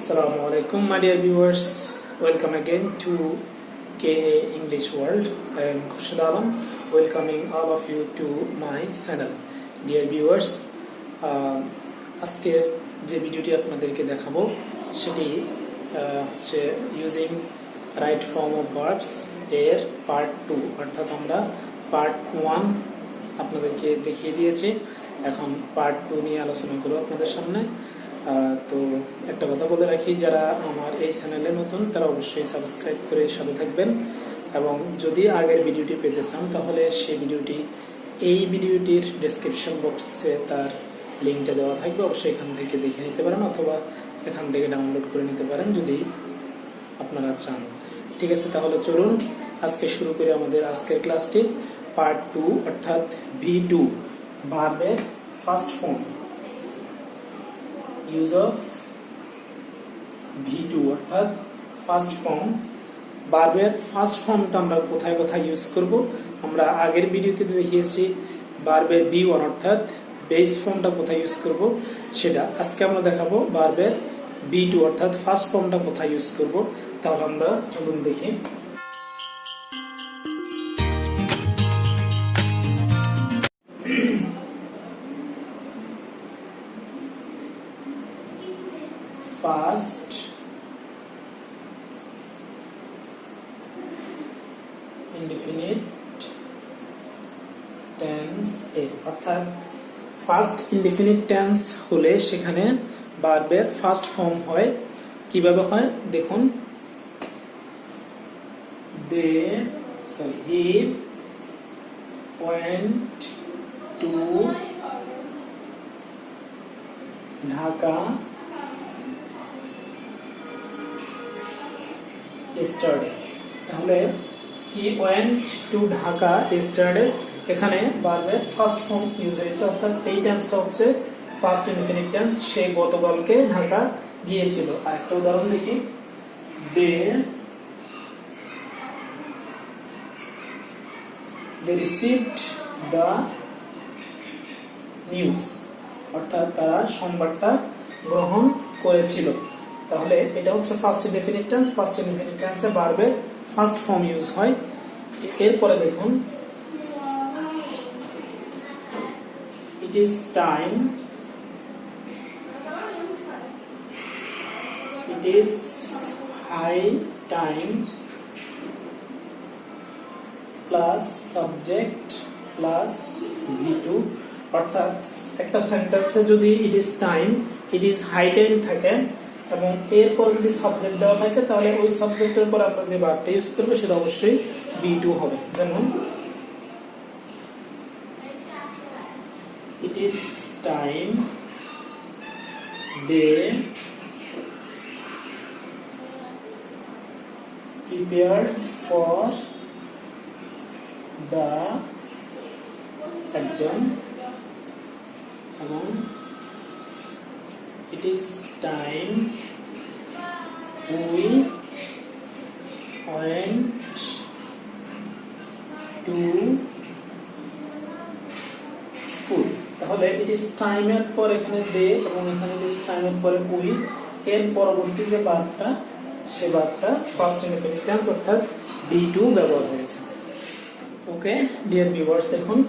Assalamu alaikum, my dear viewers. Welcome again to KA English World. I am Khurshid Alam, welcoming all of you to my channel. Dear viewers, আজকের যে ভিডিওটি আপনাদেরকে দেখাবো সেটি হচ্ছে using right form of verbs এর part 2, অর্থাৎ আমরা পার্ট 1 আপনাদেরকে দেখিয়ে দিয়েছি। এখন পার্ট 2 নিয়ে আলোচনা করব আপনাদের সামনে। তো একটা কথা বলে রাখি, যারা আমার এই চ্যানেলে নতুন তারা অবশ্যই সাবস্ক্রাইব করে সাথে থাকবেন, এবং যদি আগের ভিডিওটি পেতে চান তাহলে সেই এই ভিডিওটির ডেসক্রিপশন বক্সে তার লিঙ্কটা দেওয়া থাকবে, অবশ্যই এখান থেকে দেখে নিতে পারেন অথবা এখান থেকে ডাউনলোড করে নিতে পারেন যদি আপনারা চান। ঠিক আছে, তাহলে চলুন আজকে শুরু করি আমাদের আজকের ক্লাসটি। পার্ট 2 অর্থাৎ V2 ভার্বের first form, use of V2 অর্থাৎ ফার্স্ট ফর্ম। ভার্বের ফার্স্ট ফর্মটা আমরা কোথায় কোথায় ইউজ করব? আমরা আগের ভিডিওতে দেখিয়েছি ভার্বের V1 অর্থাৎ বেস ফর্মটা কোথায় ইউজ করব সেটা। আজকে আমরা দেখাবো ভার্বের V2 অর্থাৎ ফার্স্ট ফর্মটা কোথায় ইউজ করব। তাহলে আমরা চলুন দেখি। ফার্স্ট ইনডিফিনিট টেন্স এ, অর্থাৎ ফার্স্ট ইনডিফিনিট টেন্স হলে সেখানে ভার্বের ফার্স্ট ফর্ম হয়। কিভাবে হয় দেখুন, he went to Dhaka yesterday। তাহলে he went to Dhaka yesterday, এখানে ভার্বের ফার্স্ট ফর্ম ইউজ হয়েছে, অর্থাৎ এই টেন্সটা হচ্ছে ফার্স্ট ইনডিফিনিট টেন্স। সে গতকালকে ঢাকা গিয়েছিল। আরেকটা উদাহরণ দেখি, they received the news, অর্থাৎ তারা সংবাদটা গ্রহণ করেছিল। তাহলে এটা হচ্ছে first indefinite tense. First indefinite টেন্সে ভার্বের ফার্স্ট ফর্ম ইউজ হয়। এরপরে দেখুন, it is time, it is high time plus subject plus V2, অর্থাৎ একটা সেন্টেন্সে যদি it is time, it is high time থাকে এবং এরপর যদি সাবজেক্ট দেওয়া থাকে তাহলে ওই সাবজেক্টের পর আমরা যে ভার্বটা ইউজ করব সেটা অবশ্যই V2 হবে। যেমন it is time they prepared for the exam, এবং it is time we went to school। তাহলে it is time এর পর এখানে they এবং এখানে it is time এর পরে we, এর পরবর্তী যে ভার্বটা সে ভার্বটা ফার্স্ট ইনডিফিনিট টেন্স অর্থাৎ V2 ব্যবহার হয়েছে। ওকে ডিয়ার ভিউয়ার্স, দেখুন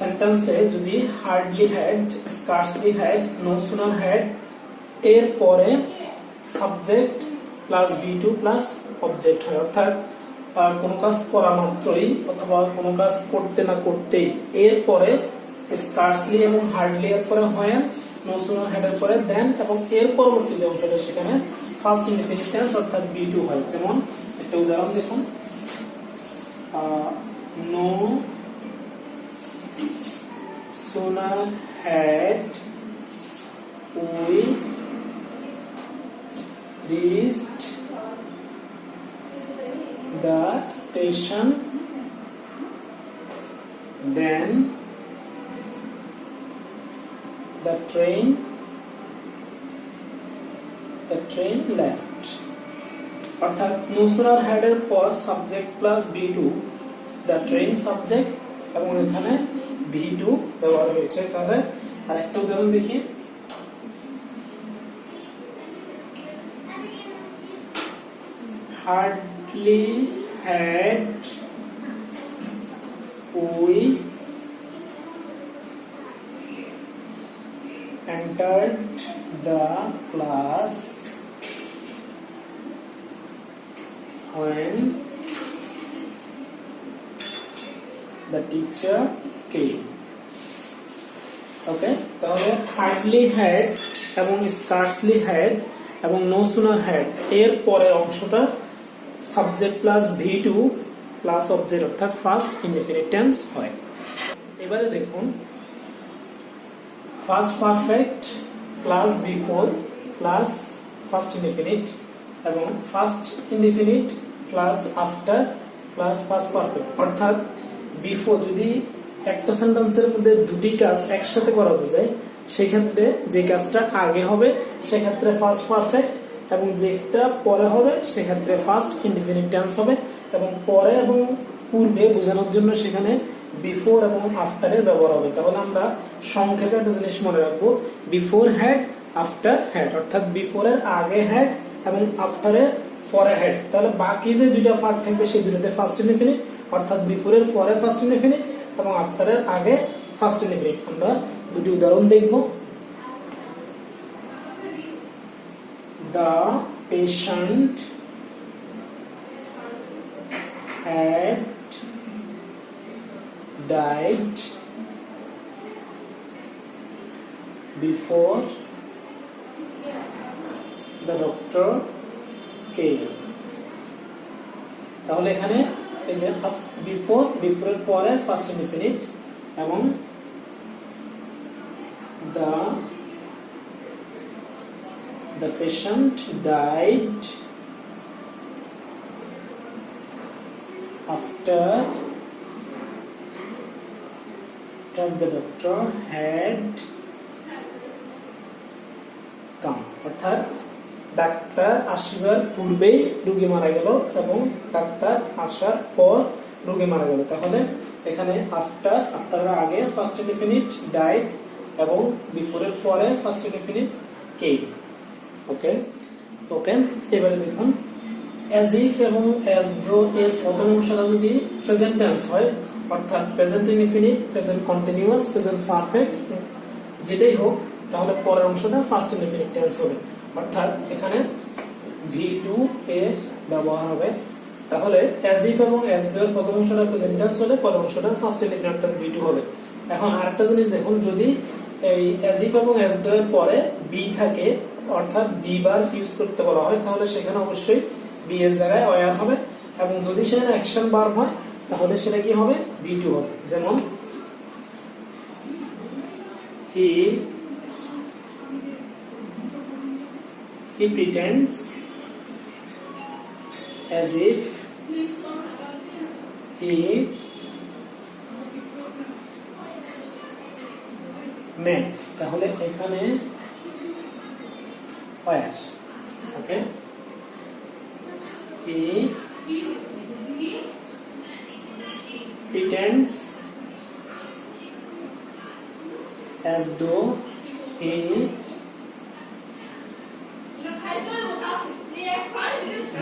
সেন্টেন্সে যদি hardly had, scarcely had, no sooner had এর পরে subject plus V2 plus object হয়, অর্থাৎ কোনো কাজ করা মাত্রই অথবা কোনো কাজ করতে না করতেই এর পরে স্কার্সলি এবং হার্ডলি এর পরে হয়, নো সুনার হ্যাড এর পরে দেন, এবং এর পরবর্তী যে অংশটা সেখানে ফার্স্ট ইনডিফিনিট টেন্স অর্থাৎ V2 হয়। যেমন একটা উদাহরণ দেখুন, no sooner had we reached the station than the train left, অর্থাৎ no sooner had এর পর subject plus V2, the train subject এবং এখানে V2 ব্যবহার হয়েছে। তাহলে আরেকটা উদাহরণ দেখি, hardly had we entered the class when the teacher came. Okay, তাহলে হার্ডলি হ্যাড এবং স্কার্সলি হ্যাড এবং নো সুনার হ্যাড এর পরের অংশটা subject plus V2 plus object অর্থাৎ ফার্স্ট ইনডিফিনিট টেন্স হয়। এবারে দেখুন first perfect plus before plus first indefinite এবং first indefinite plus after plus first perfect, অর্থাৎ বিফোর যদি একটা সেন্টেন্সের মধ্যে দুটি কাজ একসাথে করা বোঝায় সেক্ষেত্রে যে কাজটা আগে হবে সেক্ষেত্রে ফার্স্ট পারফেক্ট এবং যেটা পরে হবে সেক্ষেত্রে ফার্স্ট ইনডিফিনিট টেন্স হবে এবং পরে এবং পূর্বে বোঝানোর জন্য সেখানে বিফোর এবং আফটারের ব্যবহার হবে। তাহলে আমরা সংক্ষেপে একটা জিনিস মনে রাখবো, বিফোর হ্যাড আফটার হ্যাড, অর্থাৎ বিফোরের আগে হ্যাড এবং আফটারের পরে হ্যাড। তাহলে বাকি যে দুইটা পার্ট থাকবে সেই দুটোতে ফার্স্ট ইনডিফিনিট, অর্থাৎ বিফোরের পরে ফার্স্ট ইনডিফিনিট এবং আফটারের আগে ফার্স্ট ইনডিফিনিট। আমরা দুটি উদাহরণ দেখব। The patient had died before the doctor came. তাহলে এখানে এই যে বিফোরের পরে ফার্স্ট ইনডিফিনিট এবং the patient died after the doctor had come, অর্থাৎ ডাক্তার আসিবার পূর্বেই রোগী মারা গেল এবং ডাক্তার আসার পর রোগী মারা গেল। তাহলে এখানে আফটারের আগে ফার্স্ট ইনডিফিনিট ডাইড এবং বিফোরের পরে ফার্স্ট ইনডিফিনিট কেম। ওকে ওকে, এবারে দেখুন অ্যাজ ইফ এবং অ্যাজ দো এর প্রথম অংশটা যদি প্রেজেন্ট টেন্স হয়, অর্থাৎ present indefinite, present continuous, present perfect যেটাই হোক, তাহলে পরের অংশটা ফার্স্ট ইনডিফিনিট টেন্স হবে, অর্থাৎ এখানে V2 এর ব্যবহার হবে। তাহলে অ্যাজ ইফ এবং অ্যাজ দো এর প্রথম অংশটা প্রেজেন্ট টেন্স হলে পরের অংশটা ফার্স্ট ইনডিফিনিট অর্থাৎ V2 হবে। এখন আরেকটা জিনিস দেখুন, যদি এই অ্যাজ ইফ এবং অ্যাজ দো এর পরে বি থাকে অর্থাৎ বি বার ইউজ করতে বলা হয়, তাহলে সেখানে অবশ্যই বি এর জায়গায় ওয়ার হবে এবং যদি সেখানে অ্যাকশন ভার্ব হয় তাহলে সেটা কি হবে, V2 হবে। যেমন he pretends as if he met, তাহলে এখানে where, okay, he pretends as though he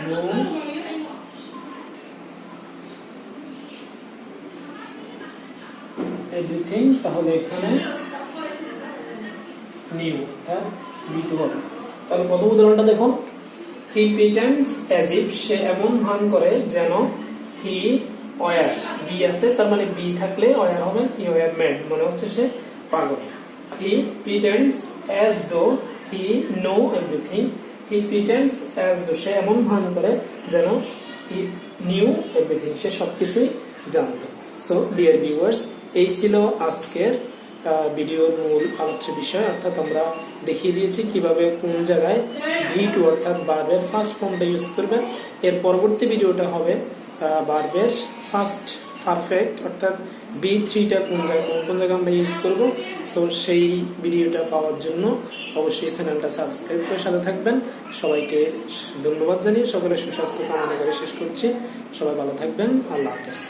knew everything, তাহলে এখানে নিউ অর্থাৎ V2 হবে। তাহলে প্রথম উদাহরণটা দেখুন, he pretends as if, সে এমন ভান করে যেন, he were, বি আছে তার মানে বি থাকলে were হবে, he were mad মানে হচ্ছে সে পাগল। he pretends as though he know everything, he pretends as though, সে এমন ভান করে যেন he knew everything, সে সবকিছুই জানতো। সো ডিয়ার ভিউয়ার্স, এই ছিল আজকের ভিডিওর মূল আলোচ্য বিষয়, অর্থাৎ আমরা দেখিয়ে দিয়েছি কিভাবে কোন জায়গায় V2 অর্থাৎ ভার্বের ফার্স্ট ফর্মটা ইউজ করবেন। এর পরবর্তী ভিডিওটা হবে ভার্বের ফার্স্ট পারফেক্ট অর্থাৎ B3টা কোন জায়গায় আমরা ইউজ করব। সো সেই ভিডিওটা পাওয়ার জন্য অবশ্যই চ্যানেলটা সাবস্ক্রাইব করে সাথে থাকবেন। সবাইকে ধন্যবাদ জানিয়ে সকলের সুস্বাস্থ্য কামনা করে শেষ করছি। সবাই ভালো থাকবেন, আল্লাহ হাফেজ।